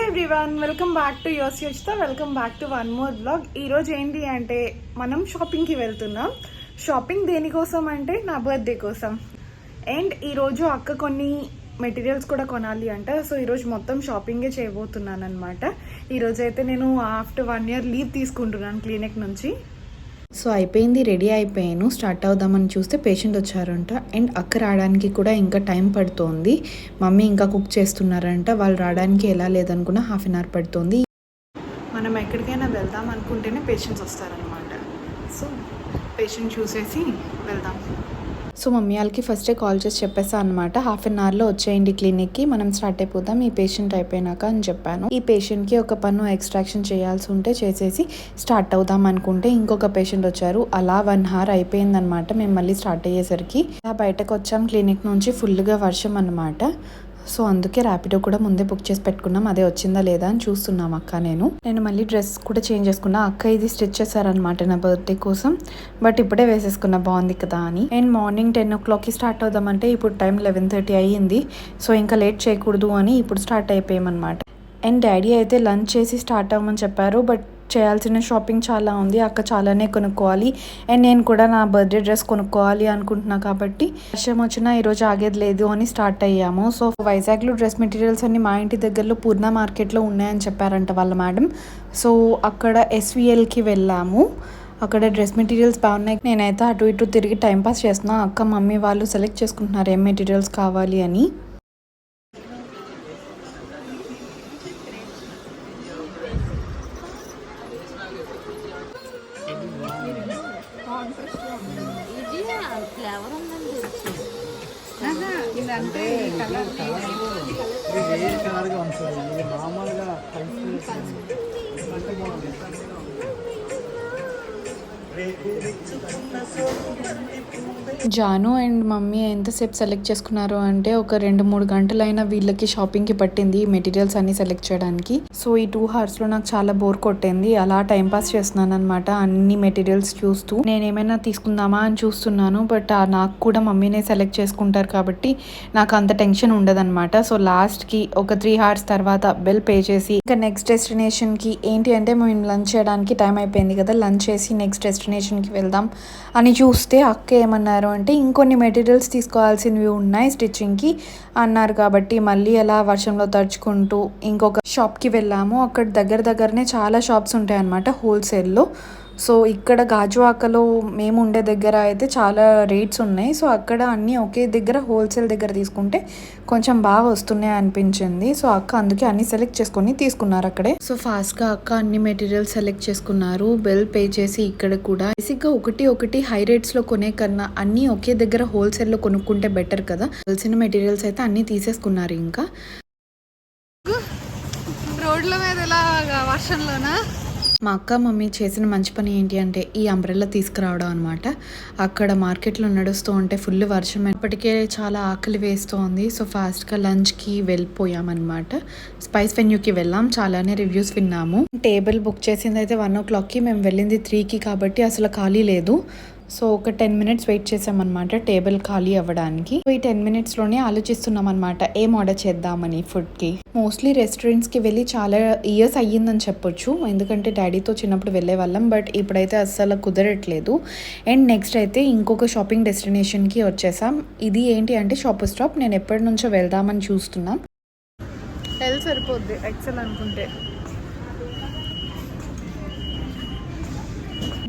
Everyone, welcome back to your Yochitha. Welcome back to one more blog. ఈరోజు ఏంటి అంటే మనం షాపింగ్కి వెళ్తున్నాం. షాపింగ్ దేనికోసం అంటే నా బర్త్డే కోసం. అండ్ ఈరోజు అక్క కొన్ని మెటీరియల్స్ కూడా కొనాలి అంట. సో ఈరోజు మొత్తం షాపింగే చేయబోతున్నాను అనమాట. ఈరోజు అయితే నేను ఆఫ్టర్ 1 year లీవ్ తీసుకుంటున్నాను క్లినిక్ నుంచి. సో అయిపోయింది, రెడీ అయిపోయాను. స్టార్ట్ అవుదామని చూస్తే పేషెంట్ వచ్చారంట. అండ్ అక్క రావడానికి కూడా ఇంకా టైం పడుతోంది. మమ్మీ ఇంకా కుక్ చేస్తున్నారంట. వాళ్ళు రావడానికి ఎలా లేదనుకున్నా 1/2 hour పడుతుంది. మనం ఎక్కడికైనా వెళ్దాం అనుకుంటేనే పేషెంట్స్ వస్తారనమాట. సో పేషెంట్ చూసేసి వెళ్దాం. సో మమ్మీ వాళ్ళకి ఫస్టే కాల్ చేసి చెప్పేసా అనమాట. 1/2 hourలో వచ్చేయండి క్లినిక్కి, మనం స్టార్ట్ అయిపోతాం ఈ పేషెంట్ అయిపోయినాక అని చెప్పాను. ఈ పేషెంట్కి ఒక పన్ను ఎక్స్ట్రాక్షన్ చేయాల్సి ఉంటే చేసేసి స్టార్ట్ అవుదాం అనుకుంటే ఇంకొక పేషెంట్ వచ్చారు. అలా 1 hour అయిపోయిందనమాట మేము మళ్ళీ స్టార్ట్ అయ్యేసరికి. అలా బయటకు వచ్చాం క్లినిక్ నుంచి. ఫుల్గా వర్షం అనమాట. సో అందుకే ర్యాపిడో కూడా ముందే బుక్ చేసి పెట్టుకున్నాం. అదే వచ్చిందా లేదా అని చూస్తున్నాం అక్క నేను మళ్ళీ డ్రెస్ కూడా చేంజ్ చేసుకున్నా. అక్క ఇది స్టిచ్ చేశారనమాట నా బర్త్డే కోసం. బట్ ఇప్పుడే వేసేసుకున్నా బాగుంది కదా అని. అండ్ మార్నింగ్ 10 o'clockకి స్టార్ట్ అవుదామంటే ఇప్పుడు టైం 11:30 అయ్యింది. సో ఇంకా లేట్ చేయకూడదు అని ఇప్పుడు స్టార్ట్ అయిపోయామన్నమాట. అండ్ డాడీ అయితే లంచ్ చేసి స్టార్ట్ అవ్వమని చెప్పారు. బట్ చేయాల్సిన షాపింగ్ చాలా ఉంది. అక్క చాలానే కొనుక్కోవాలి. అండ్ నేను కూడా నా బర్త్డే డ్రెస్ కొనుక్కోవాలి అనుకుంటున్నా కాబట్టి వర్షం వచ్చినా ఈరోజు ఆగేది లేదు అని స్టార్ట్ అయ్యాము. సో వైజాగ్లో డ్రెస్ మెటీరియల్స్ అన్ని మా ఇంటి దగ్గరలో పూర్ణ మార్కెట్లో ఉన్నాయని చెప్పారంట వాళ్ళ మేడం. సో అక్కడ SVLకి వెళ్ళాము. అక్కడ డ్రెస్ మెటీరియల్స్ బాగున్నాయి. నేనైతే అటు ఇటు తిరిగి టైంపాస్ చేస్తున్నా. అక్క మమ్మీ వాళ్ళు సెలెక్ట్ చేసుకుంటున్నారు ఏం మెటీరియల్స్ కావాలి అని. ఫ్లేవర్ ఉందని తెలుసు. ఇదంటే కలర్ కలర్గా ఉంటుంది. ఇది మామూలుగా జాను అండ్ మమ్మీ ఎంతసేపు సెలెక్ట్ చేసుకున్నారు అంటే ఒక 2-3 గంటలైనా వీళ్ళకి షాపింగ్కి పట్టింది మెటీరియల్స్ అన్ని సెలెక్ట్ చేయడానికి. సో ఈ 2 hours నాకు చాలా బోర్ కొట్టింది. అలా టైంపాస్ చేస్తున్నాను అనమాట అన్ని మెటీరియల్స్ చూస్తూ. నేనేమైనా తీసుకుందామా అని చూస్తున్నాను. బట్ నాకు కూడా మమ్మీనే సెలెక్ట్ చేసుకుంటారు కాబట్టి నాకు అంత టెన్షన్ ఉండదన్నమాట. సో లాస్ట్కి ఒక 3 hours తర్వాత బిల్ పే చేసి ఇంకా నెక్స్ట్ డెస్టినేషన్కి ఏంటి అంటే మేము లంచ్ చేయడానికి టైం అయిపోయింది కదా, లంచ్ చేసి నెక్స్ట్ డెస్టినేషన్కి వెళ్దాం అని చూస్తే అక్క ఏమన్నారు అంటే ఇంకొన్ని మెటీరియల్స్ తీసుకోవాల్సినవి ఉన్నాయి స్టిచ్చింగ్కి అన్నారు. కాబట్టి మళ్ళీ అలా వర్షంలో తడుచుకుంటూ ఇంకొక షాప్కి వెళ్ళాము. అక్కడ దగ్గరనే చాలా షాప్స్ ఉంటాయి అన్నమాట హోల్సేల్లో. సో ఇక్కడ గాజువాకలో మేము ఉండే దగ్గర అయితే చాలా రేట్స్ ఉన్నాయి. సో అక్కడ అన్నీ ఒకే దగ్గర హోల్సేల్ దగ్గర తీసుకుంటే కొంచెం బాగా వస్తున్నాయి అనిపించింది. సో అక్క అందుకే అన్ని సెలెక్ట్ చేసుకొని తీసుకున్నారు అక్కడే. సో ఫాస్ట్గా అక్క అన్ని మెటీరియల్స్ సెలెక్ట్ చేసుకున్నారు. బిల్ పే చేసి ఇక్కడ కూడా బేసిక్గా ఒకటి హై రేట్స్లో కొనే కన్నా అన్నీ ఒకే దగ్గర హోల్సేల్లో కొనుక్కుంటే బెటర్ కదా. తెలిసిన మెటీరియల్స్ అయితే అన్నీ తీసేసుకున్నారు. ఇంకా రోడ్ల మీద ఎలా వర్షంలోనా మా అక్క మమ్మీ చేసిన మంచి పని ఏంటి అంటే ఈ అంబ్రెల్లా తీసుకురావడం అనమాట. అక్కడ మార్కెట్లో నడుస్తూ ఉంటే ఫుల్ వర్షం, ఇప్పటికే చాలా ఆకలి వేస్తోంది. సో ఫాస్ట్గా లంచ్కి వెళ్ళిపోయామన్నమాట. స్పైస్ వెన్యూకి వెళ్ళాం. చాలానే రివ్యూస్ విన్నాము. టేబుల్ బుక్ చేసింది అయితే 1 o'clockకి, మేము వెళ్ళింది 3కి కాబట్టి అసలు ఖాళీ లేదు. సో ఒక 10 minutes వెయిట్ చేసామన్నమాట టేబుల్ ఖాళీ అవ్వడానికి. సో ఈ 10 minutesలోనే ఆలోచిస్తున్నాం అనమాట ఏం ఆర్డర్ చేద్దామని ఫుడ్కి. మోస్ట్లీ రెస్టారెంట్స్కి వెళ్ళి చాలా ఇయర్స్ అయ్యిందని చెప్పొచ్చు. ఎందుకంటే డాడీతో చిన్నప్పుడు వెళ్ళే వాళ్ళం. బట్ ఇప్పుడైతే అస్సలు కుదరట్లేదు. అండ్ నెక్స్ట్ అయితే ఇంకొక షాపింగ్ డెస్టినేషన్కి వచ్చేసాం. ఇది ఏంటి అంటే షాపర్ స్టాప్. నేను ఎప్పటి నుంచో వెళ్దామని చూస్తున్నాం. ఎల్ సరిపోద్ది ఎక్సెల్ అనుకుంటే.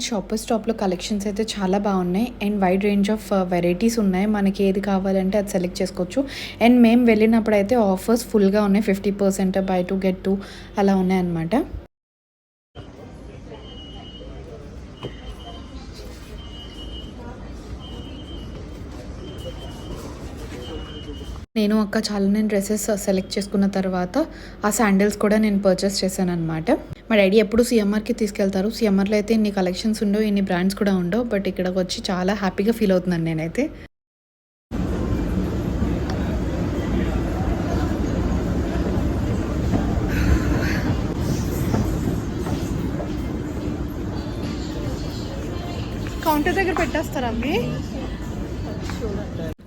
షాపర్ స్టాప్లో కలెక్షన్స్ అయితే చాలా బాగున్నాయి. And wide range of varieties ఉన్నాయి. మనకి ఏది కావాలంటే అది సెలెక్ట్ చేసుకోవచ్చు. అండ్ మేము వెళ్ళినప్పుడు అయితే ఆఫర్స్ ఫుల్గా ఉన్నాయి. 50% buy 2 get 2 అలా ఉన్నాయన్నమాట. నేను అక్క చాలానే డ్రెస్సెస్ సెలెక్ట్ చేసుకున్న తర్వాత ఆ శాండిల్స్ కూడా నేను పర్చేస్ చేశాను అనమాట. మా డాడీ ఎప్పుడు CMRకి తీసుకెళ్తారు. CMRలో అయితే ఇన్ని కలెక్షన్స్ ఉండవు, ఇన్ని బ్రాండ్స్ కూడా ఉండవు. బట్ ఇక్కడికి వచ్చి చాలా హ్యాపీగా ఫీల్ అవుతున్నాను నేనైతే. కౌంటర్ దగ్గర పెట్టేస్తారా అవి?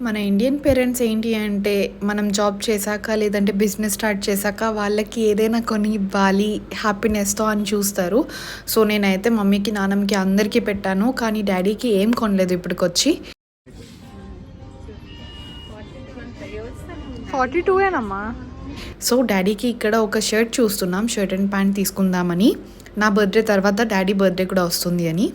మన ఇండియన్ పేరెంట్స్ ఏంటి అంటే మనం జాబ్ చేశాక లేదంటే బిజినెస్ స్టార్ట్ చేశాక వాళ్ళకి ఏదైనా కొని ఇవ్వాలి హ్యాపీనెస్తో అని చూస్తారు. సో నేనైతే మమ్మీకి నాన్నమ్మకి అందరికీ పెట్టాను, కానీ డాడీకి ఏం కొనలేదు ఇప్పటికొచ్చి. 42ఏనమ్మా. సో డాడీకి ఇక్కడ ఒక షర్ట్ చూస్తున్నాం, షర్ట్ అండ్ ప్యాంట్ తీసుకుందామని. నా బర్త్డే తర్వాత డాడీ బర్త్డే కూడా వస్తుంది అని.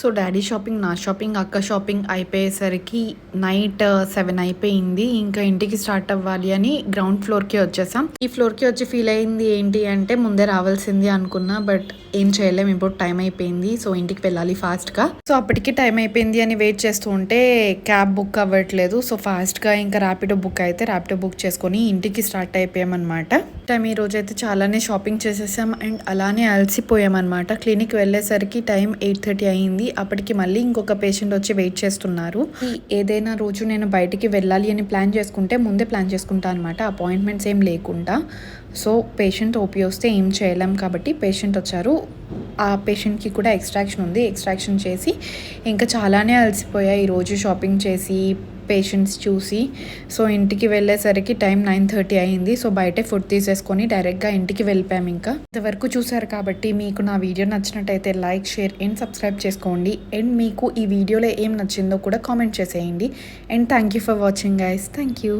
సో డాడీ షాపింగ్, నా షాపింగ్, అక్క షాపింగ్ అయిపోయేసరికి నైట్ 7 అయిపోయింది. ఇంకా ఇంటికి స్టార్ట్ అవ్వాలి అని గ్రౌండ్ ఫ్లోర్కి వచ్చేసాం. ఈ ఫ్లోర్కి వచ్చి ఫీల్ అయింది ఏంటి అంటే ముందే రావాల్సింది అనుకున్నా, బట్ ఏం చేయలేం, ఇప్పుడు టైం అయిపోయింది. సో ఇంటికి వెళ్ళాలి ఫాస్ట్గా. సో అప్పటికి టైం అయిపోయింది అని వెయిట్ చేస్తూ ఉంటే క్యాబ్ బుక్ అవ్వట్లేదు. సో ఫాస్ట్గా ఇంకా ర్యాపిడో బుక్ అయితే ర్యాపిడో బుక్ చేసుకొని ఇంటికి స్టార్ట్ అయిపోయామన్నమాట. టైం ఈ రోజు అయితే చాలానే షాపింగ్ చేసేసాం అండ్ అలానే అలసిపోయామన్నమాట. క్లినిక్ వెళ్ళేసరికి టైం 8:30 అయింది. అప్పటికి మళ్ళీ ఇంకొక పేషెంట్ వచ్చి వెయిట్ చేస్తున్నారు. ఏదైనా రోజు నేను బయటికి వెళ్ళాలి అని ప్లాన్ చేసుకుంటే ముందే ప్లాన్ చేసుకుంటా అనమాట, అపాయింట్మెంట్స్ ఏం లేకుండా. సో పేషెంట్ ఓపీ వస్తే ఏం చేయలేం కాబట్టి పేషెంట్ వచ్చారు. ఆ పేషెంట్కి కూడా ఎక్స్ట్రాక్షన్ ఉంది, ఎక్స్ట్రాక్షన్ చేసి ఇంకా చాలానే అలసిపోయా ఈరోజు షాపింగ్ చేసి పేషెంట్స్ చూసి. సో ఇంటికి వెళ్ళేసరికి టైం 9:30 అయింది. సో బయటే ఫుడ్ తీసేసుకొని డైరెక్ట్గా ఇంటికి వెళ్ళిపోయాం. ఇంకా ఇంతవరకు చూసారు కాబట్టి మీకు నా వీడియో నచ్చినట్టయితే లైక్, షేర్ అండ్ సబ్స్క్రైబ్ చేసుకోండి. అండ్ మీకు ఈ వీడియోలో ఏం నచ్చిందో కూడా కామెంట్ చేసేయండి. And thank you for watching guys. Thank you.